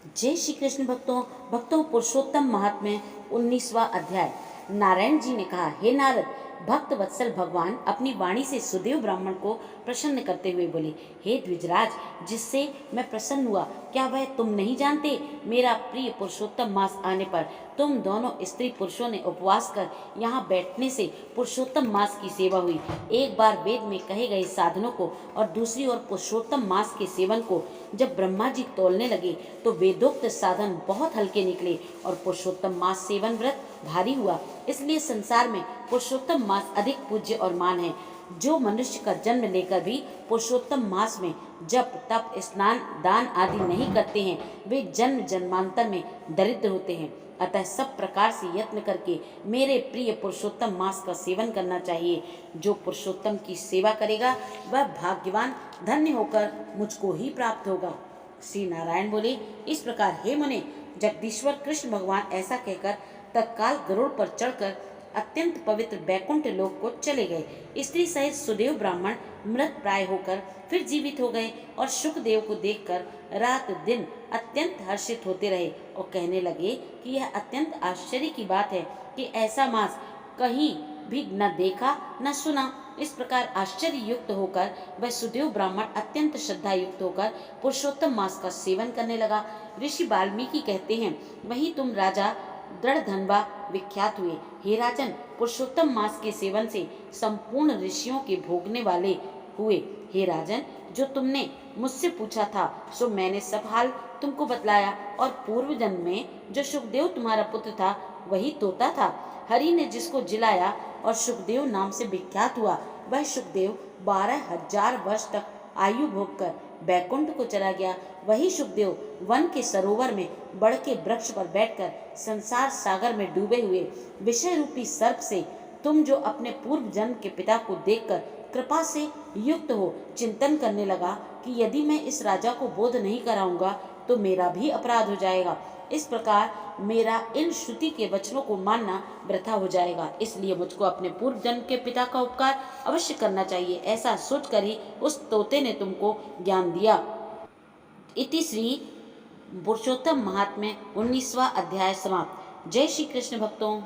जय श्री कृष्ण भक्तों। पुरुषोत्तम महात्म्य 19वां अध्याय। नारायण जी ने कहा, हे नारद, भक्त वत्सल भगवान अपनी वाणी से सुदेव ब्राह्मण को प्रसन्न करते हुए बोले, हे द्विजराज, जिससे मैं प्रसन्न हुआ, क्या वह तुम नहीं जानते? मेरा प्रिय पुरुषोत्तम मास आने पर तुम दोनों स्त्री पुरुषों ने उपवास कर यहाँ बैठने से पुरुषोत्तम मास की सेवा हुई। एक बार वेद में कहे गए साधनों को और दूसरी ओर पुरुषोत्तम मास के सेवन को जब ब्रह्मा जी तोलने लगे तो वेदोक्त साधन बहुत हल्के निकले और पुरुषोत्तम मास सेवन व्रत भारी हुआ। इसलिए संसार में पुरुषोत्तम मास अधिक पूज्य और मान है। जो मनुष्य का जन्म लेकर भी पुरुषोत्तम मास में जप तप स्नान दान आदि नहीं करते हैं, वे जन्म जन्मांतर में दरिद्र होते हैं। अतः सब प्रकार से यत्न करके मेरे प्रिय पुरुषोत्तम मास का सेवन करना चाहिए। जो पुरुषोत्तम की सेवा करेगा वह भाग्यवान धन्य होकर मुझको ही प्राप्त होगा। श्री नारायण बोले, इस प्रकार हे मुने, जगदीश्वर कृष्ण भगवान ऐसा कहकर तत्काल गरुड़ पर चढ़कर अत्यंत पवित्र बैकुंठ लोक को चले गए। स्त्री सहित सुदेव ब्राह्मण मृत प्राय होकर फिर जीवित हो गए और शुकदेव को देखकर रात दिन अत्यंत हर्षित होते रहे और कहने लगे कि यह अत्यंत आश्चर्य की बात है कि ऐसा मास कहीं भी न देखा न सुना। इस प्रकार आश्चर्य युक्त होकर वह सुदेव ब्राह्मण अत्यंत श्रद्धा युक्त होकर पुरुषोत्तम मास का सेवन करने लगा। ऋषि वाल्मीकि कहते हैं, वहीं तुम राजा दृढ़ धनवा विख्यात हुए। हे राजन, पुरुषोत्तम मास के सेवन से संपूर्ण ऋषियों के भोगने वाले हुए। हे राजन, जो तुमने मुझसे पूछा था सो मैंने सब हाल तुमको बतलाया, और पूर्व जन्म में जो सुखदेव तुम्हारा पुत्र था वही तोता था। हरि ने जिसको जिलाया और सुखदेव नाम से विख्यात हुआ, वह सुखदेव 12,000 वर्ष तक आयु भोग कर बैकुंठ को चला गया। वही सुखदेव वन के सरोवर में बड़ के वृक्ष पर बैठकर संसार सागर में डूबे हुए विषय रूपी सर्प से तुम जो अपने पूर्व जन्म के पिता को देखकर कृपा से युक्त हो चिंतन करने लगा कि यदि मैं इस राजा को बोध नहीं कराऊंगा तो मेरा भी अपराध हो जाएगा। इस प्रकार मेरा इन श्रुति के वचनों को मानना वृथा हो जाएगा, इसलिए मुझको अपने पूर्व जन्म के पिता का उपकार अवश्य करना चाहिए। ऐसा सोचकर ही उस तोते ने तुमको ज्ञान दिया। इति श्री पुरुषोत्तम महात्म्य 19वां अध्याय समाप्त। जय श्री कृष्ण भक्तों।